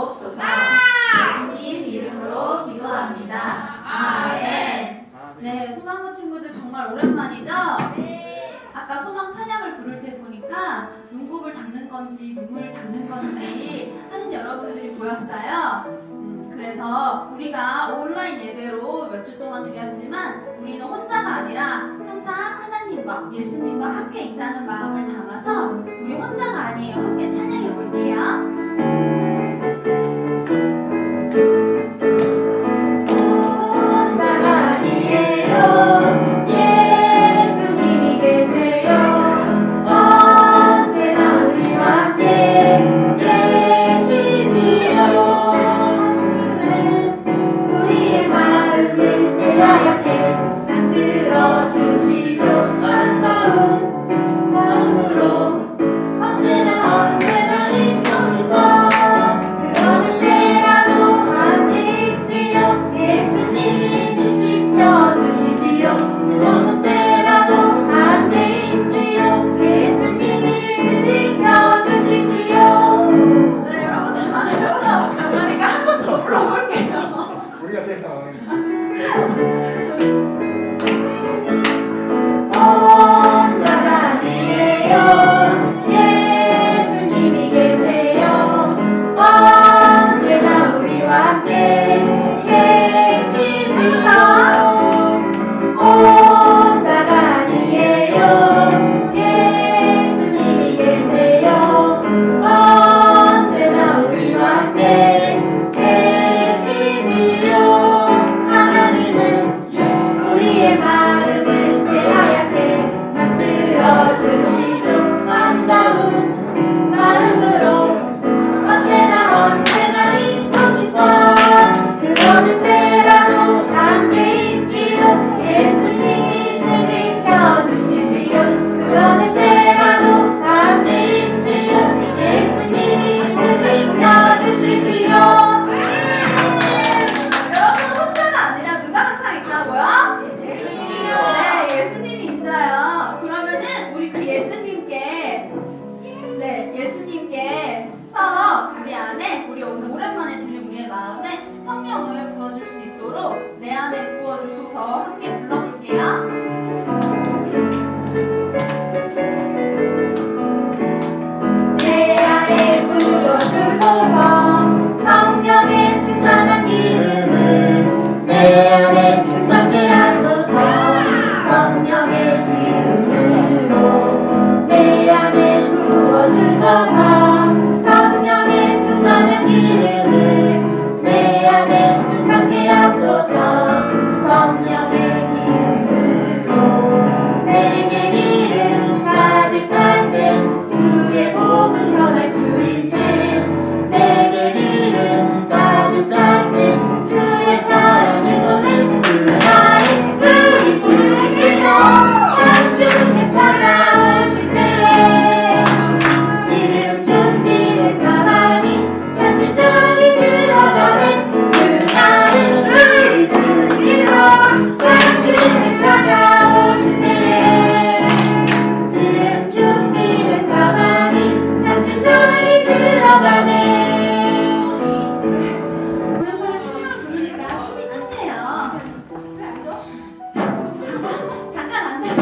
주옵소서. 예수님 이름으로 기도합니다. 아멘. 네, 소망부 친구들 정말 오랜만이죠? 아까 소망 찬양을 부를 때 보니까 눈곱을 닦는 건지 눈물을 닦는 건지 하는 여러분들이 보였어요. 그래서 우리가 온라인 예배로 몇 주 동안 드렸지만 우리는 혼자가 아니라 항상 하나님과 예수님과 함께 있다는 마음을 담아서 우리 혼자가 아니에요. 함께 찬양해 볼게요. 우리가 제일 당황했네. 혼자가 아니에요. 예수님이 계세요. 언제나 우리와 함께 계시지요. 혼자가 아니에요. 예수님이 계세요. 언제나 우리와 함께 우리의 마음을 새하얗게 만들어주시죠. 아름다운 마음으로 언제나 있고 싶어. 그러는 때라도 함께 있지요. 예수님이 날 지켜주시지요. 그러는 때라도 함께 있지요. 예수님이 날 지켜주시지요. 예수님께서 우리 안에 우리 오늘 오랜만에 들린 우리의 마음에 성령을 부어줄 수 있도록 내 안에 부어주소서 함께 불러볼게요. 내 안에 부어주소서. 성령의 충만한 기름을 내 안에 충만케 하소서. 성령의 기름으로 내 안에 부어주소서. 성령의 충만한 기름을 내 안에 충만케 하소서. 성령의 기름으로 내게 기름 가득할 때 주의 복음 전할 수 있는 내게 기름 가득할 때 주의 사랑을 보내 나의 우리 주님께서 한주에 찾아오실 때에 기름 준비된 자만이 잔치자리 들어가네. 그날은 우리 주님께서 한주에 찾아오실 때에 기름 준비된 자만이 잔치자리 들어가네. 오랜만에 찬양을 부르니까 숨이 찼네요. 왜 앉아? 잠깐 앉아서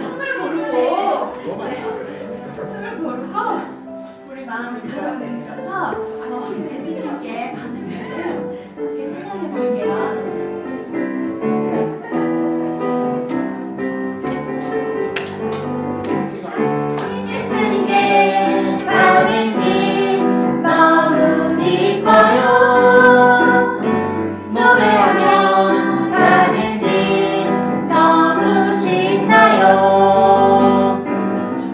숨을 고르고 우리 마음을 들어내셔서 예수님께 받는 일을 함께 생각해 볼게요. 예수님께 받는 일 너무 기뻐요. 노래하며 받는 일 너무 신나요.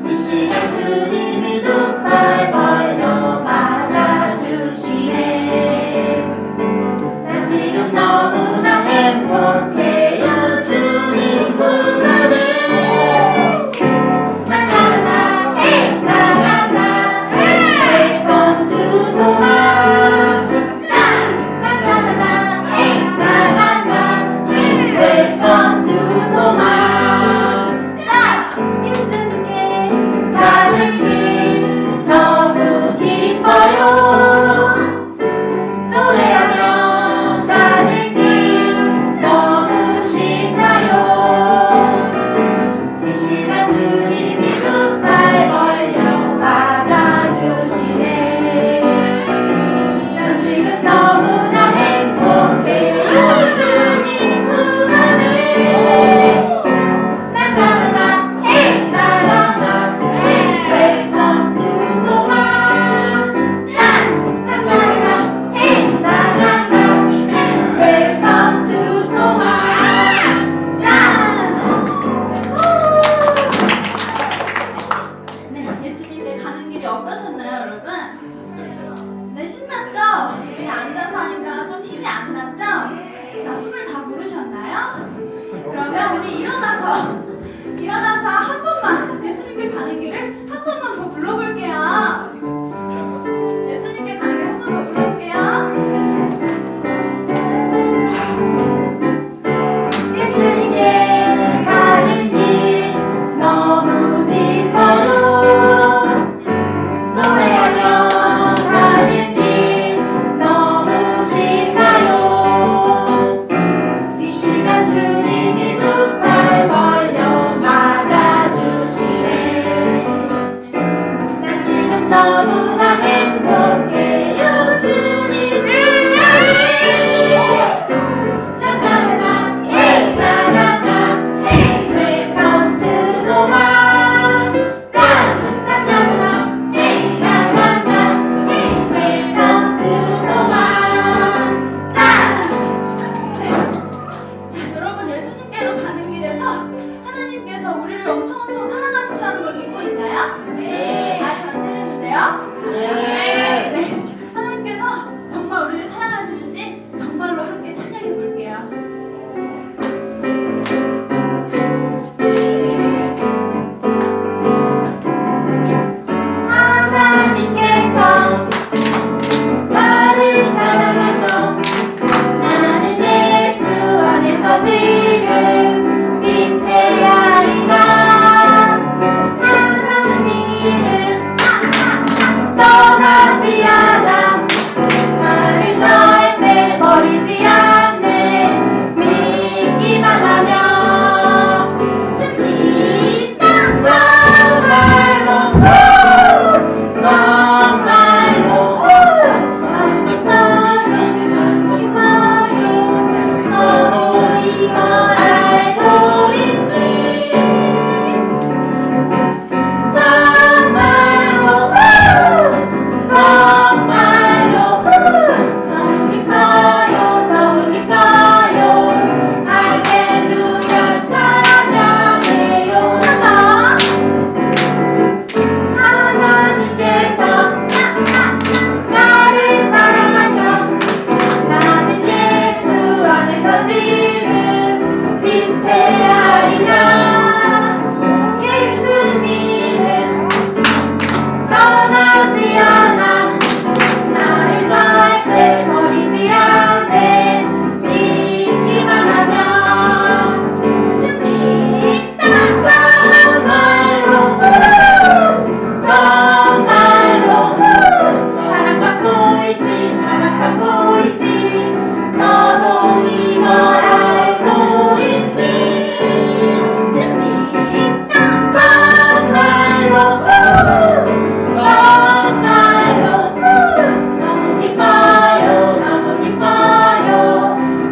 이 시간 주님이 두 팔 벌려 받아주시네. 난 지금 너무 일어나서 한 번만 예수님께 가는 길을 한 번만 더 불러볼게요. 예수님께 가는 길 한 번 더 불러볼게요. 예수님께 가는 길 너무 기뻐요. 노래하며 가는 길 너무 신나요. 이 시간 주님이 두 팔 벌려 맞아주시네. 난 지금 너무나 행복해요. 주님 안에. 나나나 헤이 나나나 헤이 웰컴 투 소망. 짠 나나나 헤이 나나나 헤이 웰컴 투 소망. 짠. 자, 여러분 예수님께로 가는 길에서 하나님께서 우리를 엄청 사랑하신다는 걸 믿고 있나요? 네. 잘 들으세요? 네. 네. 하나님께서 정말 우리를 사랑하시는지 정말로 함께 찬양해 볼게요. 하나님께서 나를 사랑하셔. 나는 예수 안에서 지금 빛의 아이가. 하나님은 떠나지 않아. 나를 절대 버리지 않네. 믿기만 하면 승리 정말로 정말로 사랑받는 기뻐요. 너도 이걸 알고 있니? 정말로 정말로 너무 기뻐요. 너무 기뻐요. 할렐루야 찬양해요. 하나님께서 나를 사랑하셔. 나는 예수 안에서 지금 빛의 아이라. 예수님은 떠나지 않아. 나를 절대 버리지 않네. 믿기만 하면 주님 정말로 정말로 사랑받고 있지. 사랑받고 있지. 너도 이걸 알고 있니? 주님 정말로 정말로 너무 기뻐요. 너무 기뻐요.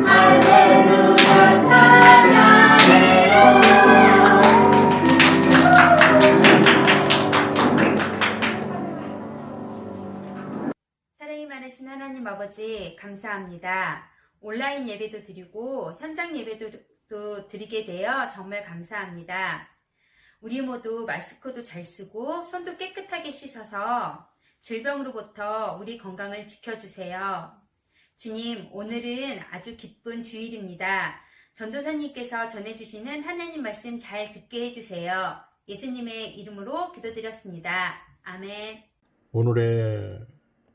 할렐루야 찬양해요. 사랑이 많으신 하나님 아버지 감사합니다. 온라인 예배도 드리고 현장 예배도 드리게 되어 정말 감사합니다. 우리 모두 마스크도 잘 쓰고 손도 깨끗하게 씻어서 질병으로부터 우리 건강을 지켜주세요. 주님, 오늘은 아주 기쁜 주일입니다. 전도사님께서 전해주시는 하나님 말씀 잘 듣게 해주세요. 예수님의 이름으로 기도드렸습니다. 아멘. 오늘의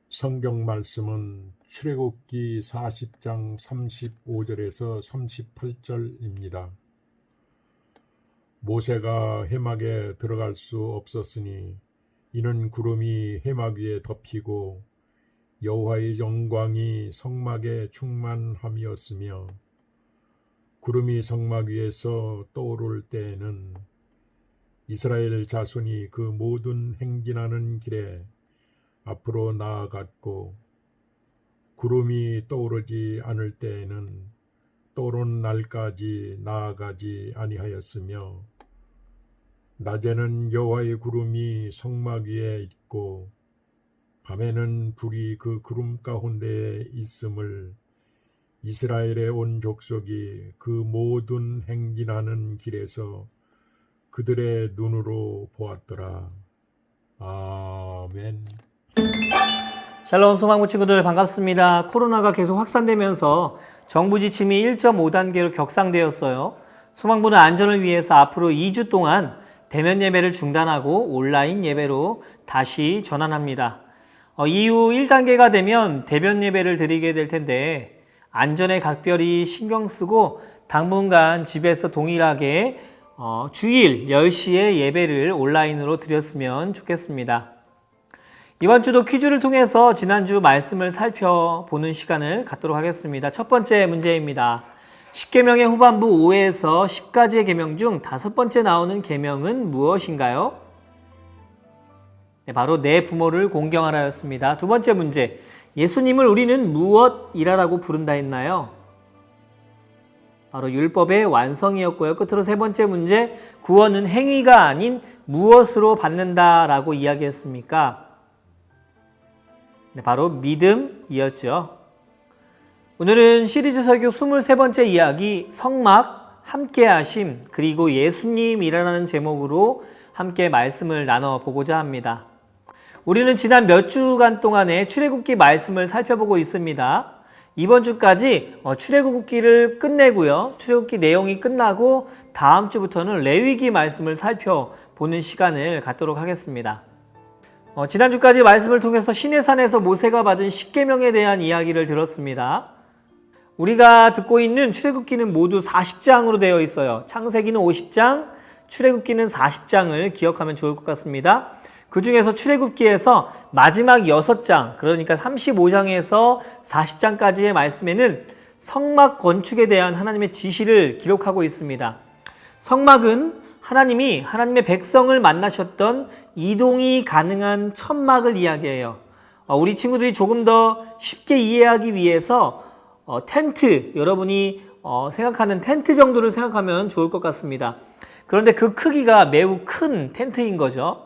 성경 말씀은 출애굽기 40장 35절에서 38절입니다. 모세가 해막에 들어갈 수 없었으니 이는 구름이 해막 위에 덮이고 여호와의 영광이 성막에 충만함이었으며 구름이 성막 위에서 떠오를 때에는 이스라엘 자손이 그 모든 행진하는 길에 앞으로 나아갔고 구름이 떠오르지 않을 때에는 떠오른 날까지 나아가지 아니하였으며 낮에는 여호와의 구름이 성막 위에 있고 밤에는 불이 그 구름 가운데에 있음을 이스라엘의 온 족속이 그 모든 행진하는 길에서 그들의 눈으로 보았더라. 아멘. 샬롬 소망부 친구들 반갑습니다. 코로나가 계속 확산되면서 정부 지침이 1.5단계로 격상되었어요. 소망부는 안전을 위해서 앞으로 2주 동안 대면 예배를 중단하고 온라인 예배로 다시 전환합니다. 이후 1단계가 되면 대면 예배를 드리게 될 텐데 안전에 각별히 신경 쓰고 당분간 집에서 동일하게 주일 10시에 예배를 온라인으로 드렸으면 좋겠습니다. 이번 주도 퀴즈를 통해서 지난주 말씀을 살펴보는 시간을 갖도록 하겠습니다. 첫 번째 문제입니다. 10계명의 후반부 5에서 10가지의 계명 중 5번째 나오는 계명은 무엇인가요? 네, 바로 내 부모를 공경하라였습니다. 두 번째 문제. 예수님을 우리는 무엇이라고 부른다 했나요? 바로 율법의 완성이었고요. 끝으로 세 번째 문제. 구원은 행위가 아닌 무엇으로 받는다라고 이야기했습니까? 네, 바로 믿음이었죠. 오늘은 시리즈 설교 23번째 이야기 성막, 함께하심, 그리고 예수님이라는 제목으로 함께 말씀을 나눠보고자 합니다. 우리는 지난 몇 주간 동안에 출애굽기 말씀을 살펴보고 있습니다. 이번 주까지 출애굽기를 끝내고요. 출애굽기 내용이 끝나고 다음 주부터는 레위기 말씀을 살펴보는 시간을 갖도록 하겠습니다. 지난주까지 말씀을 통해서 시내산에서 모세가 받은 10계명에 대한 이야기를 들었습니다. 우리가 듣고 있는 출애굽기는 모두 40장으로 되어 있어요. 창세기는 50장, 출애굽기는 40장을 기억하면 좋을 것 같습니다. 그 중에서 출애굽기에서 마지막 6장, 그러니까 35장에서 40장까지의 말씀에는 성막 건축에 대한 하나님의 지시를 기록하고 있습니다. 성막은 하나님이 하나님의 백성을 만나셨던 이동이 가능한 천막을 이야기해요. 우리 친구들이 조금 더 쉽게 이해하기 위해서 텐트, 여러분이 생각하는 텐트 정도를 생각하면 좋을 것 같습니다. 그런데 그 크기가 매우 큰 텐트인 거죠.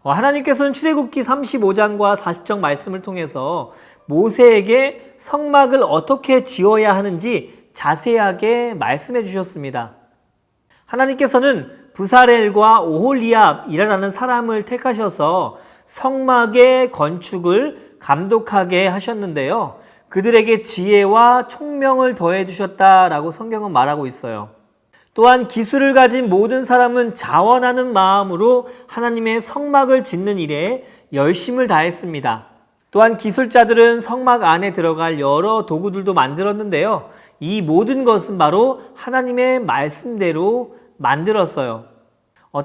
하나님께서는 출애굽기 35장과 40장 말씀을 통해서 모세에게 성막을 어떻게 지어야 하는지 자세하게 말씀해 주셨습니다. 하나님께서는 부사렐과 오홀리압이라는 사람을 택하셔서 성막의 건축을 감독하게 하셨는데요. 그들에게 지혜와 총명을 더해 주셨다라고 성경은 말하고 있어요. 또한 기술을 가진 모든 사람은 자원하는 마음으로 하나님의 성막을 짓는 일에 열심을 다했습니다. 또한 기술자들은 성막 안에 들어갈 여러 도구들도 만들었는데요. 이 모든 것은 바로 하나님의 말씀대로 만들었어요.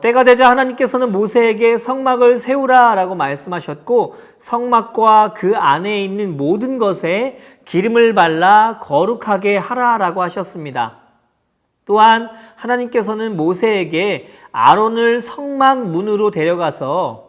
때가 되자 하나님께서는 모세에게 성막을 세우라 라고 말씀하셨고 성막과 그 안에 있는 모든 것에 기름을 발라 거룩하게 하라 라고 하셨습니다. 또한 하나님께서는 모세에게 아론을 성막 문으로 데려가서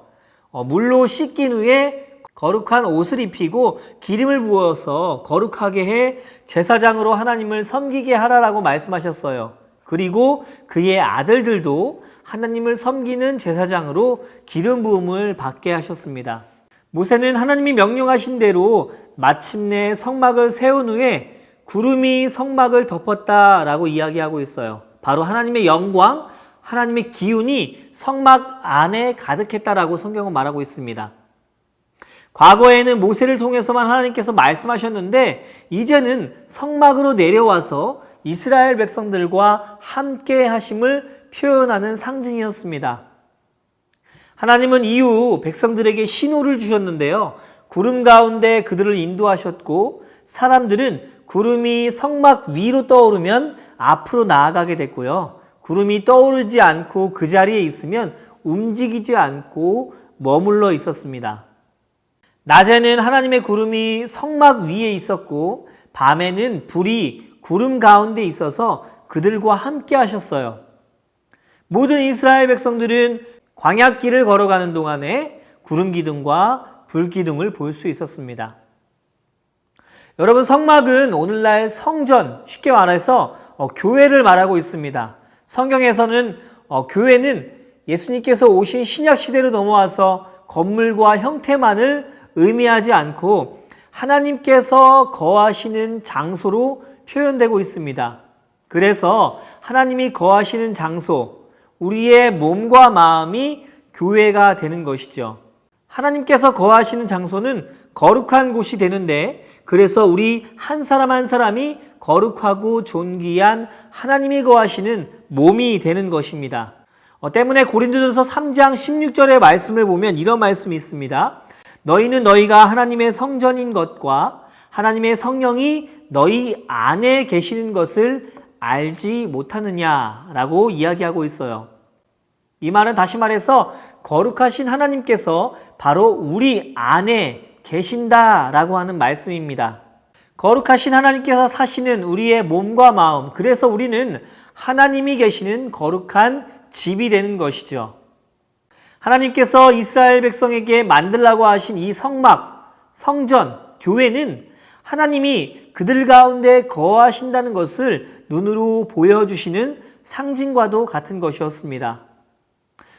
물로 씻긴 후에 거룩한 옷을 입히고 기름을 부어서 거룩하게 해 제사장으로 하나님을 섬기게 하라라고 말씀하셨어요. 그리고 그의 아들들도 하나님을 섬기는 제사장으로 기름 부음을 받게 하셨습니다. 모세는 하나님이 명령하신 대로 마침내 성막을 세운 후에 구름이 성막을 덮었다라고 이야기하고 있어요. 바로 하나님의 영광, 하나님의 기운이 성막 안에 가득했다라고 성경은 말하고 있습니다. 과거에는 모세를 통해서만 하나님께서 말씀하셨는데 이제는 성막으로 내려와서 이스라엘 백성들과 함께 하심을 표현하는 상징이었습니다. 하나님은 이후 백성들에게 신호를 주셨는데요. 구름 가운데 그들을 인도하셨고 사람들은 구름이 성막 위로 떠오르면 앞으로 나아가게 됐고요. 구름이 떠오르지 않고 그 자리에 있으면 움직이지 않고 머물러 있었습니다. 낮에는 하나님의 구름이 성막 위에 있었고 밤에는 불이 구름 가운데 있어서 그들과 함께 하셨어요. 모든 이스라엘 백성들은 광야길을 걸어가는 동안에 구름 기둥과 불 기둥을 볼 수 있었습니다. 여러분, 성막은 오늘날 성전, 쉽게 말해서 교회를 말하고 있습니다. 성경에서는 교회는 예수님께서 오신 신약 시대로 넘어와서 건물과 형태만을 의미하지 않고 하나님께서 거하시는 장소로 표현되고 있습니다. 그래서 하나님이 거하시는 장소, 우리의 몸과 마음이 교회가 되는 것이죠. 하나님께서 거하시는 장소는 거룩한 곳이 되는데, 그래서 우리 한 사람 한 사람이 거룩하고 존귀한 하나님이 거하시는 몸이 되는 것입니다. 때문에 고린도전서 3장 16절의 말씀을 보면 이런 말씀이 있습니다. 너희는 너희가 하나님의 성전인 것과 하나님의 성령이 너희 안에 계시는 것을 알지 못하느냐라고 이야기하고 있어요. 이 말은 다시 말해서 거룩하신 하나님께서 바로 우리 안에 계신다라고 하는 말씀입니다. 거룩하신 하나님께서 사시는 우리의 몸과 마음, 그래서 우리는 하나님이 계시는 거룩한 집이 되는 것이죠. 하나님께서 이스라엘 백성에게 만들라고 하신 이 성막, 성전, 교회는 하나님이 그들 가운데 거하신다는 것을 눈으로 보여주시는 상징과도 같은 것이었습니다.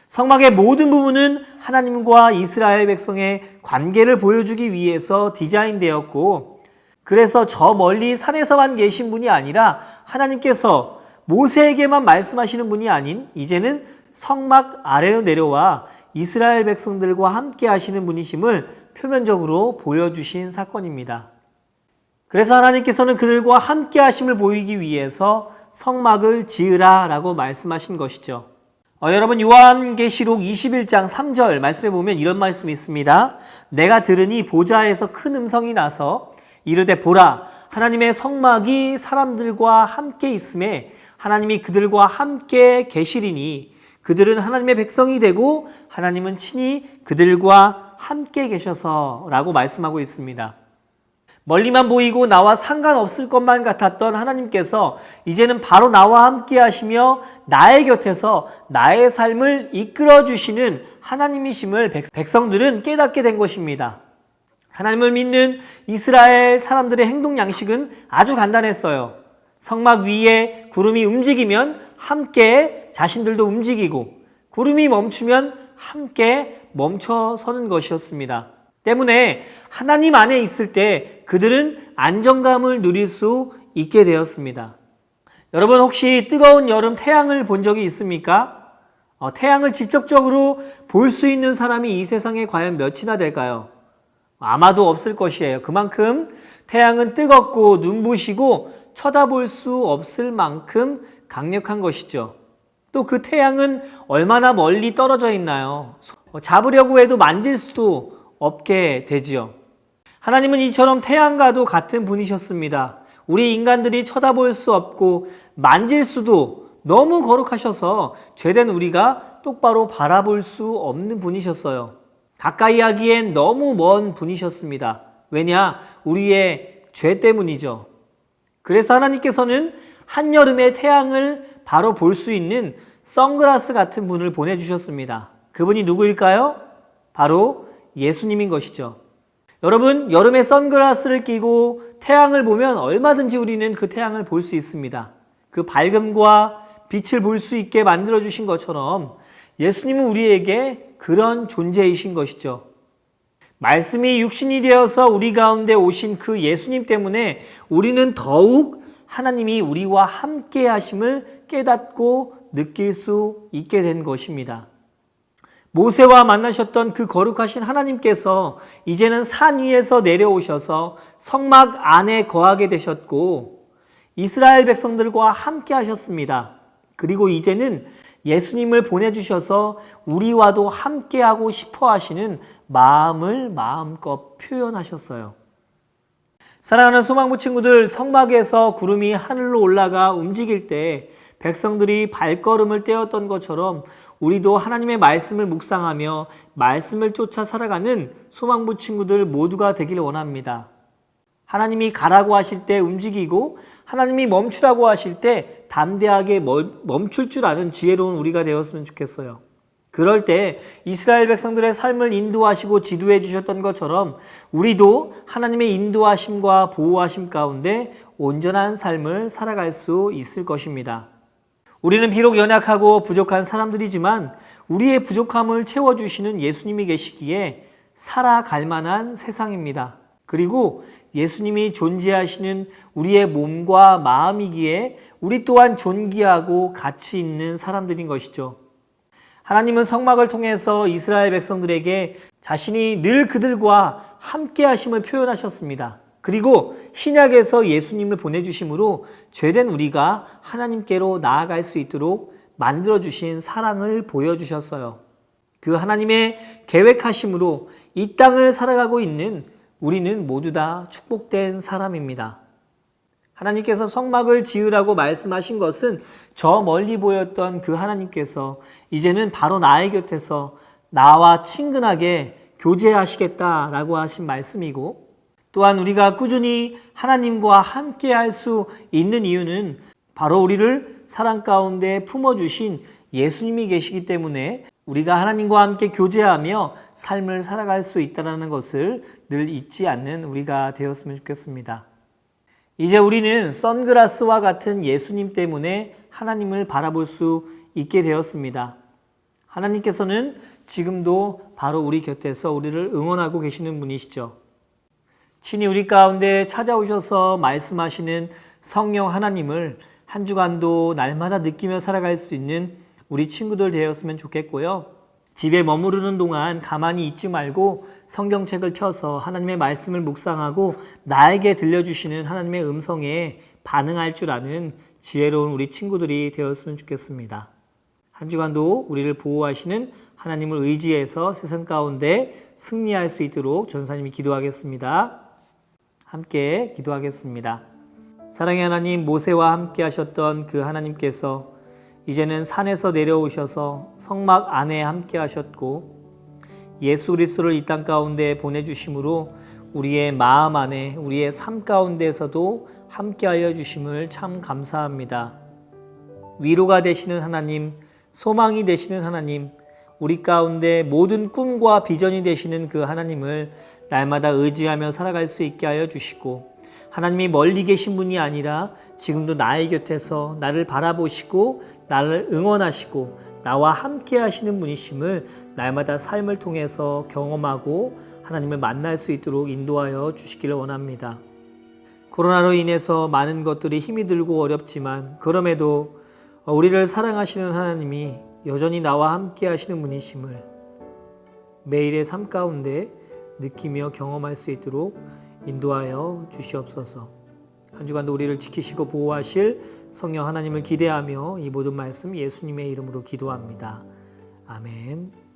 성막의 모든 부분은 하나님과 이스라엘 백성의 관계를 보여주기 위해서 디자인되었고, 그래서 저 멀리 산에서만 계신 분이 아니라 하나님께서 모세에게만 말씀하시는 분이 아닌 이제는 성막 아래로 내려와 이스라엘 백성들과 함께 하시는 분이심을 표면적으로 보여주신 사건입니다. 그래서 하나님께서는 그들과 함께 하심을 보이기 위해서 성막을 지으라 라고 말씀하신 것이죠. 여러분, 요한계시록 21장 3절 말씀에 보면 이런 말씀이 있습니다. 내가 들으니 보좌에서 큰 음성이 나서 이르되 보라, 하나님의 성막이 사람들과 함께 있음에 하나님이 그들과 함께 계시리니 그들은 하나님의 백성이 되고 하나님은 친히 그들과 함께 계셔서 라고 말씀하고 있습니다. 멀리만 보이고 나와 상관없을 것만 같았던 하나님께서 이제는 바로 나와 함께 하시며 나의 곁에서 나의 삶을 이끌어 주시는 하나님이심을 백성들은 깨닫게 된 것입니다. 하나님을 믿는 이스라엘 사람들의 행동 양식은 아주 간단했어요. 성막 위에 구름이 움직이면 함께 자신들도 움직이고, 구름이 멈추면 함께 멈춰서는 것이었습니다. 때문에 하나님 안에 있을 때 그들은 안정감을 누릴 수 있게 되었습니다. 여러분, 혹시 뜨거운 여름 태양을 본 적이 있습니까? 태양을 직접적으로 볼 수 있는 사람이 이 세상에 과연 몇이나 될까요? 아마도 없을 것이에요. 그만큼 태양은 뜨겁고 눈부시고 쳐다볼 수 없을 만큼 강력한 것이죠. 또 그 태양은 얼마나 멀리 떨어져 있나요? 잡으려고 해도 만질 수도 없게 되지요. 하나님은 이처럼 태양과도 같은 분이셨습니다. 우리 인간들이 쳐다볼 수 없고 만질 수도 너무 거룩하셔서 죄된 우리가 똑바로 바라볼 수 없는 분이셨어요. 가까이 하기엔 너무 먼 분이셨습니다. 왜냐? 우리의 죄 때문이죠. 그래서 하나님께서는 한여름에 태양을 바로 볼 수 있는 선글라스 같은 분을 보내주셨습니다. 그분이 누구일까요? 바로 예수님인 것이죠. 여러분, 여름에 선글라스를 끼고 태양을 보면 얼마든지 우리는 그 태양을 볼 수 있습니다. 그 밝음과 빛을 볼 수 있게 만들어주신 것처럼 예수님은 우리에게 그런 존재이신 것이죠. 말씀이 육신이 되어서 우리 가운데 오신 그 예수님 때문에 우리는 더욱 하나님이 우리와 함께 하심을 깨닫고 느낄 수 있게 된 것입니다. 모세와 만나셨던 그 거룩하신 하나님께서 이제는 산 위에서 내려오셔서 성막 안에 거하게 되셨고 이스라엘 백성들과 함께 하셨습니다. 그리고 이제는 예수님을 보내주셔서 우리와도 함께하고 싶어 하시는 마음을 마음껏 표현하셨어요. 사랑하는 소망부 친구들, 성막에서 구름이 하늘로 올라가 움직일 때 백성들이 발걸음을 떼었던 것처럼 우리도 하나님의 말씀을 묵상하며 말씀을 쫓아 살아가는 소망부 친구들 모두가 되기를 원합니다. 하나님이 가라고 하실 때 움직이고 하나님이 멈추라고 하실 때 담대하게 멈출 줄 아는 지혜로운 우리가 되었으면 좋겠어요. 그럴 때 이스라엘 백성들의 삶을 인도하시고 지도해 주셨던 것처럼 우리도 하나님의 인도하심과 보호하심 가운데 온전한 삶을 살아갈 수 있을 것입니다. 우리는 비록 연약하고 부족한 사람들이지만 우리의 부족함을 채워주시는 예수님이 계시기에 살아갈 만한 세상입니다. 그리고 예수님이 존재하시는 우리의 몸과 마음이기에 우리 또한 존귀하고 가치 있는 사람들인 것이죠. 하나님은 성막을 통해서 이스라엘 백성들에게 자신이 늘 그들과 함께 하심을 표현하셨습니다. 그리고 신약에서 예수님을 보내주심으로 죄된 우리가 하나님께로 나아갈 수 있도록 만들어주신 사랑을 보여주셨어요. 그 하나님의 계획하심으로 이 땅을 살아가고 있는 우리는 모두 다 축복된 사람입니다. 하나님께서 성막을 지으라고 말씀하신 것은 저 멀리 보였던 그 하나님께서 이제는 바로 나의 곁에서 나와 친근하게 교제하시겠다라고 하신 말씀이고, 또한 우리가 꾸준히 하나님과 함께 할 수 있는 이유는 바로 우리를 사랑 가운데 품어주신 예수님이 계시기 때문에 우리가 하나님과 함께 교제하며 삶을 살아갈 수 있다는 것을 늘 잊지 않는 우리가 되었으면 좋겠습니다. 이제 우리는 선글라스와 같은 예수님 때문에 하나님을 바라볼 수 있게 되었습니다. 하나님께서는 지금도 바로 우리 곁에서 우리를 응원하고 계시는 분이시죠. 친히 우리 가운데 찾아오셔서 말씀하시는 성령 하나님을 한 주간도 날마다 느끼며 살아갈 수 있는 우리 친구들 되었으면 좋겠고요. 집에 머무르는 동안 가만히 있지 말고 성경책을 펴서 하나님의 말씀을 묵상하고 나에게 들려주시는 하나님의 음성에 반응할 줄 아는 지혜로운 우리 친구들이 되었으면 좋겠습니다. 한 주간도 우리를 보호하시는 하나님을 의지해서 세상 가운데 승리할 수 있도록 전사님이 기도하겠습니다. 함께 기도하겠습니다. 사랑의 하나님, 모세와 함께 하셨던 그 하나님께서 이제는 산에서 내려오셔서 성막 안에 함께 하셨고 예수 그리스도를 이 땅 가운데 보내주심으로 우리의 마음 안에 우리의 삶 가운데서도 함께하여 주심을 참 감사합니다. 위로가 되시는 하나님, 소망이 되시는 하나님, 우리 가운데 모든 꿈과 비전이 되시는 그 하나님을 날마다 의지하며 살아갈 수 있게 하여 주시고, 하나님이 멀리 계신 분이 아니라 지금도 나의 곁에서 나를 바라보시고 나를 응원하시고 나와 함께 하시는 분이심을 날마다 삶을 통해서 경험하고 하나님을 만날 수 있도록 인도하여 주시기를 원합니다. 코로나로 인해서 많은 것들이 힘이 들고 어렵지만 그럼에도 우리를 사랑하시는 하나님이 여전히 나와 함께 하시는 분이심을 매일의 삶 가운데 느끼며 경험할 수 있도록 인도하여 주시옵소서. 한 주간도 우리를 지키시고 보호하실 성령 하나님을 기대하며 이 모든 말씀 예수님의 이름으로 기도합니다. 아멘.